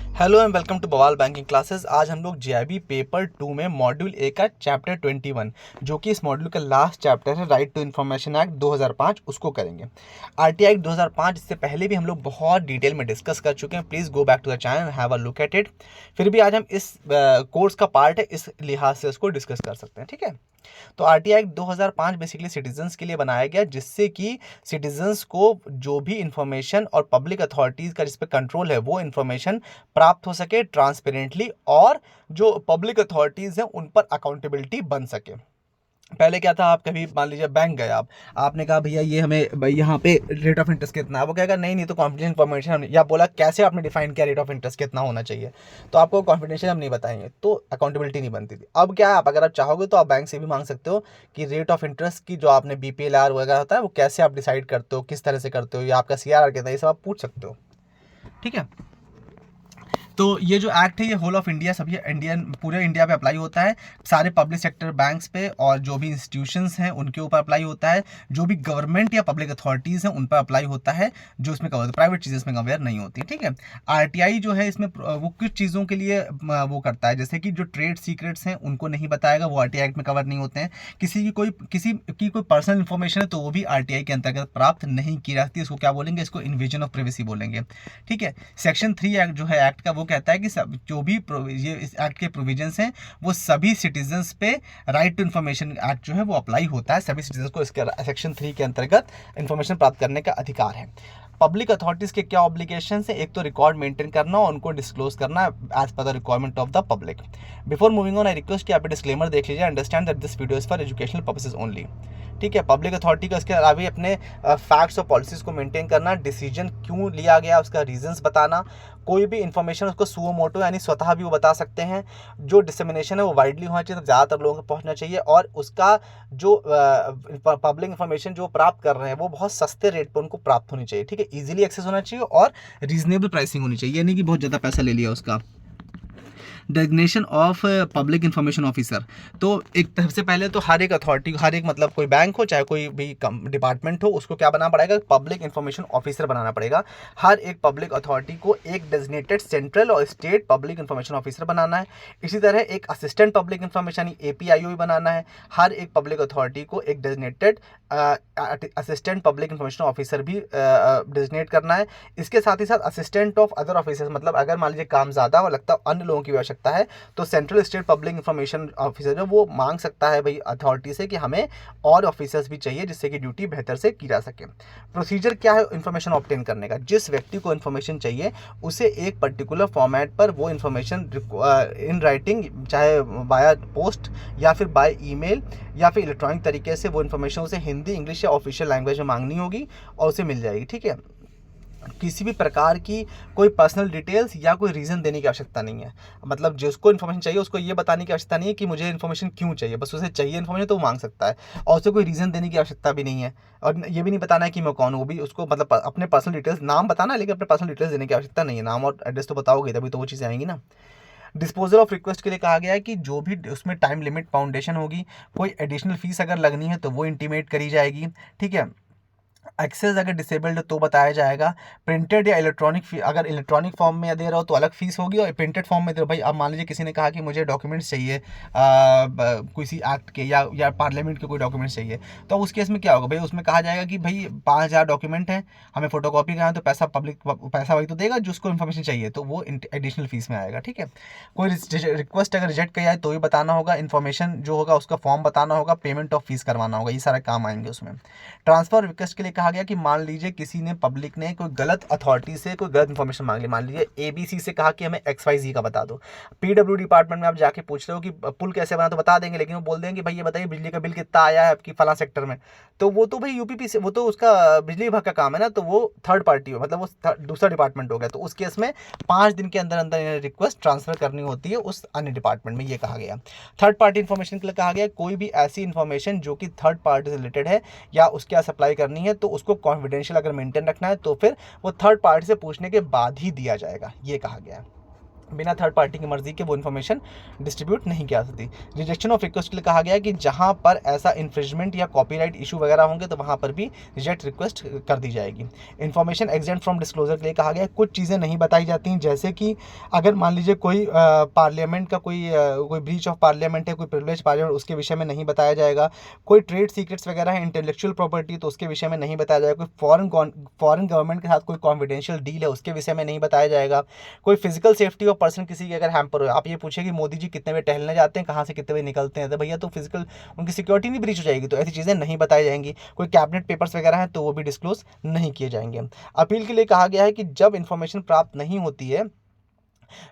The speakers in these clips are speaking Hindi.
हेलो एंड वेलकम टू बवाल बैंकिंग क्लासेस। आज हम लोग जीआईबी पेपर 2 में मॉड्यूल ए का चैप्टर 21 जो कि इस मॉड्यूल का लास्ट चैप्टर है, राइट टू इन्फॉर्मेशन एक्ट 2005, उसको करेंगे। आरटीआई एक्ट 2005 इससे पहले भी हम लोग बहुत डिटेल में डिस्कस कर चुके हैं। Please go back to the channel and have a look at it. फिर भी आज हम इस कोर्स का पार्ट है, इस लिहाज से उसको डिस्कस कर सकते हैं। ठीक है, तो आरटीआई एक्ट 2005 बेसिकली सिटीजन्स के लिए बनाया गया, जिससे कि सिटीजन्स को जो भी इंफॉर्मेशन और पब्लिक अथॉरिटीज़ का जिस पे कंट्रोल है वो इंफॉर्मेशन प्राप्त हो सके ट्रांसपेरेंटली, और जो पब्लिक अथॉरिटीज़ हैं उन पर अकाउंटेबिलिटी बन सके। पहले क्या था, आप कभी मान लीजिए बैंक गए, आपने कहा भैया ये हमें भाई यहाँ पे रेट ऑफ इंटरेस्ट कितना है, वो कहेगा नहीं नहीं तो कॉन्फिडेंशियल इन्फॉर्मेशन, या बोला कैसे आपने डिफाइन किया रेट ऑफ इंटरेस्ट कितना होना चाहिए, तो आपको कॉन्फिडेंशियल हम नहीं बताएंगे, तो अकाउंटेबिलिटी नहीं बनती थी। अब क्या है, आप अगर आप चाहोगे तो आप बैंक से भी मांग सकते हो कि रेट ऑफ इंटरेस्ट की जो आपने बीपीएलआर वगैरह होता है वो कैसे आप डिसाइड करते हो, किस तरह से करते हो, या आपका सीआरआर कितना है, ये सब आप पूछ सकते हो। ठीक है, तो ये जो एक्ट है ये होल ऑफ इंडिया, सभी इंडियन पूरे इंडिया पे अप्लाई होता है, सारे पब्लिक सेक्टर बैंक्स पे और जो भी इंस्टीट्यूशंस हैं उनके ऊपर अप्लाई होता है, जो भी गवर्नमेंट या पब्लिक अथॉरिटीज़ हैं उन पर अप्लाई होता है, जो इसमें कवर प्राइवेट चीज़ें इसमें कवर नहीं होती। ठीक है, आरटीआई जो है इसमें वो कुछ चीज़ों के लिए वो करता है, जैसे कि जो ट्रेड सीक्रेट्स हैं उनको नहीं बताएगा, वो आरटीआई एक्ट में कवर नहीं होते हैं। किसी की कोई पर्सनल इन्फॉर्मेशन है तो वो भी आरटीआई के अंतर्गत प्राप्त नहीं की जाती, इसको क्या बोलेंगे, इसको इन्वेजन ऑफ प्राइवेसी बोलेंगे। ठीक है, सेक्शन 3 एक्ट जो है एक्ट का, वो कहता है कि सब जो भी ये इस एक्ट के प्रोविजंस हैं वो सभी सिटीजन्स पे राइट टू इन्फॉर्मेशन एक्ट जो है वो अप्लाई होता है, सभी सिटीजन्स को इसके सेक्शन 3 के अंतर्गत इन्फॉर्मेशन प्राप्त करने का अधिकार है। पब्लिक अथॉरिटीज़ के क्या ऑब्लिगेशन है, एक तो रिकॉर्ड मेंटेन करना और उनको डिस्क्लोज करना as per the requirement of the public. Before moving on I request कि आप डिस्क्लेमर देख लीजिए, understand that this video is for educational purposes only. ठीक है, पब्लिक अथॉरिटी का इसके अलावा अपने फैक्ट्स और पॉलिसीज़ को मेंटेन करना, डिसीजन क्यों लिया गया उसका रीजंस बताना, कोई भी इंफॉर्मेशन उसको सुओ मोटो यानी स्वतः भी वो बता सकते हैं, जो डिसेमिनेशन है वो वाइडली होना चाहिए, तो ज़्यादातर लोगों को पहुंचना चाहिए, और उसका जो पब्लिक इंफॉर्मेशन जो प्राप्त कर रहे हैं वो बहुत सस्ते रेट पर उनको प्राप्त होनी चाहिए। ठीक है, ईजिली एक्सेस होना चाहिए और रीजनेबल प्राइसिंग होनी चाहिए, यानी कि बहुत ज़्यादा पैसा ले लिया उसका। Designation of public information officer, तो एक सबसे पहले तो हर एक अथॉरिटी, हर एक मतलब कोई बैंक हो चाहे कोई भी डिपार्टमेंट हो, उसको क्या बनाना पड़ेगा, पब्लिक इंफॉर्मेशन ऑफिसर बनाना पड़ेगा। हर एक पब्लिक अथॉरिटी को एक डेजिग्नेटेड सेंट्रल और स्टेट पब्लिक इंफॉर्मेशन ऑफिसर बनाना है। इसी तरह एक असिस्टेंट पब्लिक इंफॉर्मेशन APIO भी बनाना है। हर एक पब्लिक अथॉरिटी को एक designated assistant public information officer भी डेजिग्नेट करना है। इसके साथ ही साथ असिस्टेंट ऑफ अदर ऑफिसर्स, मतलब अगर मान लीजिए काम ज़्यादा और लगता है अन्य लोगों की आवश्यकता है तो central state public information officer जो वो मांग सकता है भाई अथॉरिटी से कि हमें और ऑफिसर्स भी चाहिए जिससे कि ड्यूटी बेहतर से की जा सके। प्रोसीजर क्या है इंफॉर्मेशन ऑब्टेन करने का, जिस व्यक्ति को इंफॉर्मेशन चाहिए उसे एक पर्टिकुलर फॉर्मेट पर वो इंफॉर्मेशन इन राइटिंग, चाहे बाय पोस्ट या फिर बाय ईमेल या फिर इलेक्ट्रॉनिक तरीके से, वो इन्फॉर्मेशन उसे हिंदी, इंग्लिश या ऑफिशियल लैंग्वेज में मांगनी होगी और उसे मिल जाएगी। ठीक है, किसी भी प्रकार की कोई पर्सनल डिटेल्स या कोई रीज़न देने की आवश्यकता नहीं है, मतलब जिसको इन्फॉर्मेशन चाहिए उसको ये बताने की आवश्यकता नहीं है कि मुझे इन्फॉर्मेशन क्यों चाहिए, बस उसे चाहिए इन्फॉर्मेशन तो वो मांग सकता है, और उसे कोई रीज़न देने की आवश्यकता भी नहीं है, और ये भी नहीं बताना है कि मैं कौन हूँ, वो भी उसको मतलब अपने पर्सनल डिटेल्स, नाम बताना है लेकिन अपने पर्सनल डिटेल्स देने की आवश्यकता नहीं है, नाम और एड्रेस तो बताओगे तभी तो वो चीज़ें आएंगी ना। डिस्पोजल ऑफ रिक्वेस्ट के लिए कहा गया है कि जो भी उसमें टाइम लिमिट फाउंडेशन होगी, कोई एडिशनल फीस अगर लगनी है तो वो इंटीमेट करी जाएगी। ठीक है, एक्सेस अगर डिसेबल्ड तो बताया जाएगा। प्रिंटेड या इलेक्ट्रॉनिक अगर इलेक्ट्रॉनिक फॉर्म में दे रहा हो तो अलग फीस होगी, और प्रिंटेड फॉर्म में दे रहा हो, भाई अब मान लीजिए किसी ने कहा कि मुझे डॉक्यूमेंट्स चाहिए किसी एक्ट के या पार्लियामेंट के कोई डॉक्यूमेंट्स चाहिए, तो उस केस में क्या होगा भाई, उसमें कहा जाएगा कि भाई 5,000 डॉक्यूमेंट हैं, हमें फोटोकॉपी कराना है तो पैसा वही तो देगा जिसको इन्फॉर्मेशन चाहिए, तो वो एडिशनल फीस में आएगा। ठीक है, कोई रिक्वेस्ट अगर रिजेक्ट किया जाए तो भी बताना होगा, इन्फॉर्मेशन जो होगा उसका फॉर्म बताना होगा, पेमेंट ऑफ फीस करवाना होगा, ये सारा काम आएंगे उसमें। ट्रांसफर रिक्वेस्ट के लिए कहा गया कि मान लीजिए किसी ने पब्लिक ने कोई गलत अथॉरिटी से कोई गलत इन्फॉर्मेशन मांग ली, मान लीजिए ABC से कहा कि हमें XYZ का बता दो, PW डिपार्टमेंट में आप जाके पूछ रहे हो कि पुल कैसे बना, तो बता देंगे, लेकिन वो बोल देंगे कि भाई ये बताइए बिजली का बिल कितना आया है आपकी फला सेक्टर में, तो वो तो भाई UPP से, वो तो उसका बिजली विभाग का काम है ना, तो वो थर्ड पार्टी हो, मतलब वो दूसरा डिपार्टमेंट हो गया, तो उस केस में 5 दिन के अंदर अंदर रिक्वेस्ट ट्रांसफर करनी होती है उस अन्य डिपार्टमेंट में, ये कहा गया। थर्ड पार्टी इन्फॉर्मेशन के लिए कहा गया कोई भी ऐसी इन्फॉर्मेशन जो कि थर्ड पार्टी से रिलेटेड है या उसके सप्लाई करनी है तो उसको कॉन्फिडेंशियल अगर मेंटेन रखना है तो फिर वो थर्ड पार्टी से पूछने के बाद ही दिया जाएगा, ये कहा गया है। बिना थर्ड पार्टी की मर्जी के वो इन्फॉर्मेशन डिस्ट्रीब्यूट नहीं किया सकती। रिजेक्शन ऑफ रिक्वेस्ट के लिए कहा गया है कि जहां पर ऐसा इन्फ्रिंजमेंट या कॉपीराइट इशू वगैरह होंगे तो वहां पर भी रिजेक्ट रिक्वेस्ट कर दी जाएगी। इन्फॉर्मेशन एग्जेंट फ्रॉम डिस्क्लोजर के लिए कहा गया है कुछ चीज़ें नहीं बताई जाती हैं, जैसे कि अगर मान लीजिए कोई पार्लियामेंट का कोई ब्रीच ऑफ पार्लियामेंट है, कोई प्रिविलेज पार्लियामेंट, उसके विषय में नहीं बताया जाएगा। कोई ट्रेड सीक्रेट्स वगैरह है, इंटेलेक्चुअल प्रॉपर्टी, तो उसके विषय में नहीं बताया जाएगा। कोई फॉरेन गवर्नमेंट के साथ कोई कॉन्फिडेंशियल डील है, उसके विषय में नहीं बताया जाएगा। कोई फिजिकल सेफ्टी ऑफ पर्सन किसी की अगर हैम्पर हो, आप ये पूछे कि मोदी जी कितने बजे टहलने जाते हैं, कहाँ से कितने बजे निकलते हैं, तो भैया तो फिजिकल उनकी सिक्योरिटी नहीं ब्रीच हो जाएगी, तो ऐसी चीज़ें नहीं बताई जाएंगी। कोई कैबिनेट पेपर्स वगैरह हैं तो वो भी डिस्क्लोज नहीं किए जाएंगे। अपील के लिए कहा गया है कि जब इन्फॉर्मेशन प्राप्त नहीं होती है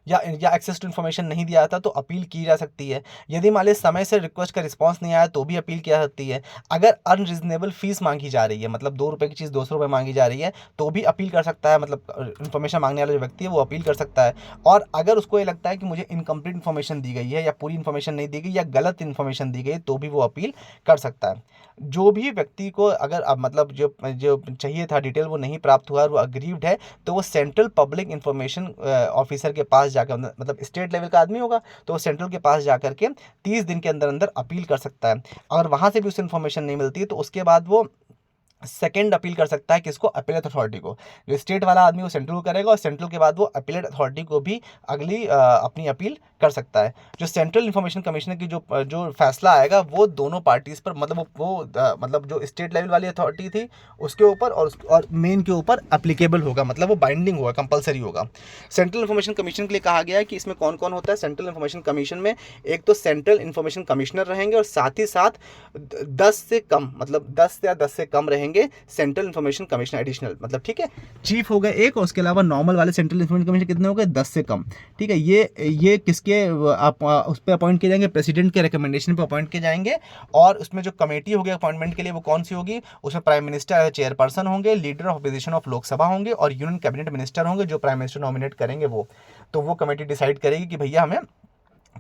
या एक्सेस टू इन्फॉर्मेशन नहीं दिया जाता तो अपील की जा सकती है। यदि मान लीजिए समय से रिक्वेस्ट का रिस्पांस नहीं आया तो भी अपील की जा सकती है। अगर अनरीजनेबल फीस मांगी जा रही है, मतलब 2 रुपये की चीज़ 200 रुपये मांगी जा रही है, तो भी अपील कर सकता है, मतलब इन्फॉर्मेशन मांगने वाला जो व्यक्ति है वो अपील कर सकता है। और अगर उसको ये लगता है कि मुझे इनकम्प्लीट इन्फॉर्मेशन दी गई है या पूरी इन्फॉर्मेशन नहीं दी गई या गलत इन्फॉर्मेशन दी गई तो भी वो अपील कर सकता है। जो भी व्यक्ति को अगर अब मतलब जो जो चाहिए था डिटेल वो नहीं प्राप्त हुआ और वो अग्रीव्ड है, तो वो सेंट्रल पब्लिक इंफॉर्मेशन ऑफिसर के पास जाकर, मतलब स्टेट लेवल का आदमी होगा तो वो सेंट्रल के पास जाकर के 30 दिन के अंदर अंदर अपील कर सकता है। अगर वहाँ से भी उसे इन्फॉर्मेशन नहीं मिलती तो उसके बाद वो सेकंड अपील कर सकता है किसको, अपीलेट अथॉरिटी को। जो स्टेट वाला आदमी वो सेंट्रल को करेगा और सेंट्रल के बाद वो अपीलेट अथॉरिटी को भी अगली अपनी अपील कर सकता है। जो सेंट्रल इन्फॉर्मेशन कमिश्नर की जो फैसला आएगा वो दोनों पार्टीज पर, मतलब मतलब जो स्टेट लेवल वाली अथॉरिटी थी उसके ऊपर और मेन के ऊपर अप्लीकेबल होगा, मतलब वो बाइंडिंग होगा, कंपलसरी होगा। सेंट्रल इन्फॉर्मेशन कमीशन के लिए कहा गया है कि इसमें कौन कौन होता है। सेंट्रल इन्फॉर्मेशन कमीशन में एक तो सेंट्रल इन्फॉर्मेशन कमिश्नर रहेंगे और साथ ही साथ 10 से कम, मतलब 10 या 10 से कम रहेंगे सेंट्रल इन्फॉर्मेशन कमिश्नर एडिशनल, मतलब ठीक है। चीफ हो गए एक और उसके अलावा नॉर्मल वाले सेंट्रल इन्फॉर्मेशन कमिश्नर कितने हो गए, 10 से कम, ठीक है। ये किसके उस पर अपॉइंट किए जाएंगे, प्रेसिडेंट के रिकमेंडेशन पे अपॉइंट किए जाएंगे। और उसमें जो कमेटी होगी अपॉइंटमेंट के लिए वो कौन सी होगी, उसमें प्राइम मिनिस्टर चेयरपर्सन होंगे, leader of opposition of Lok Sabha होंगे और यूनियन कैबिनेट मिनिस्टर होंगे जो प्राइम मिनिस्टर नॉमिनेट करेंगे वो। तो वो कमेटी डिसाइड करेगी कि भैया हमें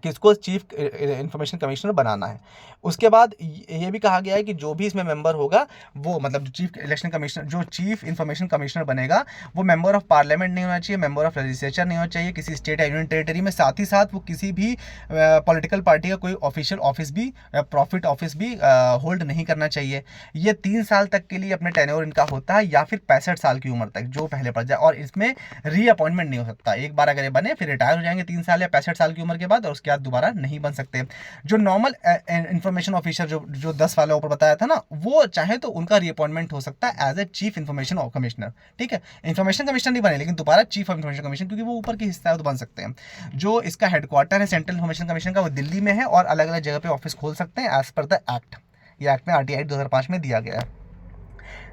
किसको चीफ इंफॉर्मेशन कमिश्नर बनाना है। उसके बाद ये भी कहा गया है कि जो भी इसमें मेंबर होगा वो, मतलब जो चीफ इलेक्शन कमिश्नर, जो चीफ इंफॉर्मेशन कमिश्नर बनेगा वो मेंबर ऑफ पार्लियामेंट नहीं होना चाहिए, मेंबर ऑफ लेजिस्लेचर नहीं होना चाहिए किसी स्टेट या यूनियन टेरिटरी में। साथ ही साथ वो किसी भी पॉलिटिकल पार्टी का कोई ऑफिशियल ऑफिस भी, प्रॉफिट ऑफिस भी होल्ड नहीं करना चाहिए। ये 3 साल तक के लिए अपने टेन्योर इनका होता है या फिर 65 साल की उम्र तक जो पहले पड़ जाए, और इसमें रीअपॉइंटमेंट नहीं हो सकता। एक बार अगर ये बने फिर रिटायर हो जाएंगे 3 साल या 65 साल की उम्र के बाद, और उसके बाद दोबारा नहीं बन सकते। जो नॉर्मल इंफॉर्मेशन ऑफिसर जो 10 वाले ऊपर बताया था ना, वो चाहे तो उनका रीअपॉइंटमेंट हो सकता है as a chief information commissioner, ठीक है। इंफॉर्मेशन कमिश्नर नहीं बने लेकिन दोबारा चीफ ऑफ इंफॉर्मेशन कमिश्नर, क्योंकि वो ऊपर के हिस्सा है तो बन सकते हैं। जो इसका हेडक्वार्टर है सेंट्रल इंफॉर्मेशन कमिश्न का वो दिल्ली में है और अलग अलग जगह पे ऑफिस खोल सकते हैं एज पर द एक्ट। ये एक्ट में RTI 2005 में दिया गया है।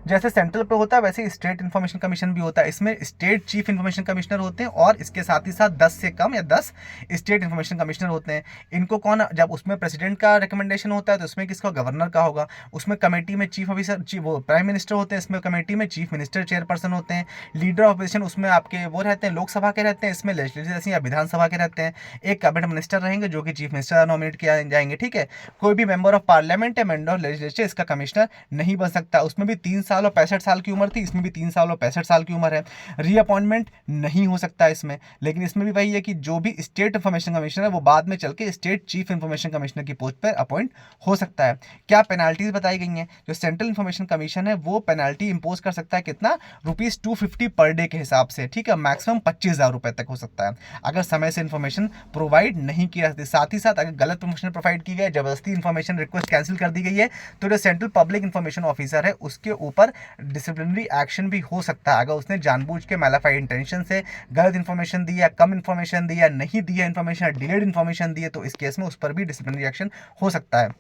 जैसे सेंट्रल पे होता है वैसे स्टेट इन्फॉर्मेशन कमीशन भी होता है। इसमें स्टेट चीफ इन्फॉर्मेशन कमिश्नर होते हैं और इसके साथ ही साथ 10 से कम या 10 स्टेट इन्फॉर्मेशन कमिश्नर होते हैं। इनको कौन, जब उसमें प्रेसिडेंट का रिकमेंडेशन होता है तो उसमें किसका, गवर्नर का होगा। उसमें कमेटी में चीफ ऑफिसर वो प्राइम मिनिस्टर होते हैं, इसमें कमेटी में चीफ मिनिस्टर चेयरपर्सन होते हैं। लीडर ऑफ अपोजिशन उसमें आपके वो रहते हैं, लोकसभा के रहते हैं, इसमें लेजिस्लेचर या विधानसभा के रहते हैं। एक कैबिनेट मिनिस्टर रहेंगे जो कि चीफ मिनिस्टर नॉमिनेट किया जाएंगे, ठीक है। कोई भी मेंबर ऑफ पार्लियामेंट या मेंबर ऑफ लेजिस्लेचर इसका कमिश्नर नहीं बन सकता। उसमें भी 3 साल और 65 साल की उम्र थी, इसमें भी 3 साल और 65 साल की उम्र है। रीअपॉइंटमेंट नहीं हो सकता इसमें, लेकिन इसमें भी वही है कि जो भी स्टेट इंफॉर्मेशन कमिश्नर है वो बाद में चल के स्टेट चीफ इंफॉर्मेशन कमिश्नर की पोस्ट पर अपॉइंट हो सकता है। क्या पेनाल्टीज बताई गई हैं, जो सेंट्रल इंफॉर्मेशन कमीशन है वो पेनाल्टी इंपोज कर सकता है कितना, ₹250 पर डे के हिसाब से, ठीक है। मैक्सिमम 25,000 रुपए तक हो सकता है अगर समय से इन्फॉर्मेशन प्रोवाइड नहीं किया जाती। साथ ही साथ अगर गलत इन्फॉर्मेशन प्रोवाइड की गई, जबरदस्ती इन्फॉर्मेशन रिक्वेस्ट कैंसिल कर दी गई है, तो जो सेंट्रल पब्लिक इन्फॉर्मेशन ऑफिसर है उसके ऊपर डिसिप्लिनरी एक्शन भी हो सकता है अगर उसने जानबूझ के मैलाफाइड इंटेंशन से गलत इन्फॉर्मेशन दी या कम इन्फॉर्मेशन दी या नहीं दी है इन्फॉर्मेशन, डिलेड इन्फॉर्मेशन दी है, तो इस केस में उस पर भी डिसिप्लिनरी एक्शन हो सकता है।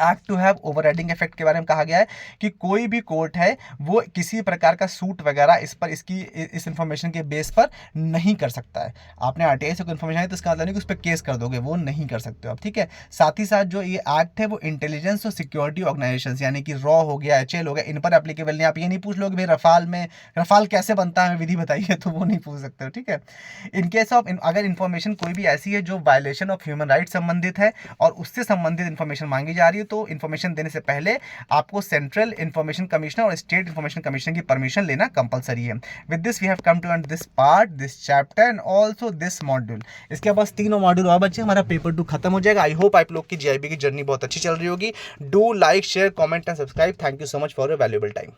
Act to have overriding effect के बारे में कहा गया है कि कोई भी कोर्ट है वो किसी प्रकार का सूट वगैरह इस इंफॉर्मेशन के बेस पर नहीं कर सकता है। आपने RTI से कोई इन्फॉर्मेशन है तो इसका मतलब नहीं कि उस पर केस कर दोगे, वो नहीं कर सकते हो आप, ठीक है। साथ ही साथ जो ये एक्ट है वो इंटेलिजेंस और सिक्योरिटी ऑर्गेनाइजेशन यानी कि रॉ हो गया, HL हो गया, इन पर एप्लीकेबल नहीं। आप ये नहीं पूछ लो कि भाई रफाल कैसे बनता है, विधि बताइए, तो वो नहीं पूछ सकते हो, ठीक है। इन केस ऑफ अगर इन्फॉर्मेशन कोई भी ऐसी है जो वायलेशन ऑफ ह्यूमन राइट संबंधित है और उससे संबंधित इन्फॉर्मेशन मांगी जा रही है रही हो तो इन्फॉर्मेशन देने से पहले आपको सेंट्रल इन्फॉर्मेशन कमीशनर और स्टेट इन्फॉर्मेशन कमीशनर की परमिशन लेना कंपलसरी है। With this we have come to end this part, this chapter and also this module. इसके पास 3 मॉड्यूल और बच्चे, हमारा पेपर 2 खत्म हो जाएगा। आई होप आप लोग की जीआईबी की जर्नी बहुत अच्छी चल रही होगी। Do like, share, comment and subscribe. Thank you so much for your valuable time.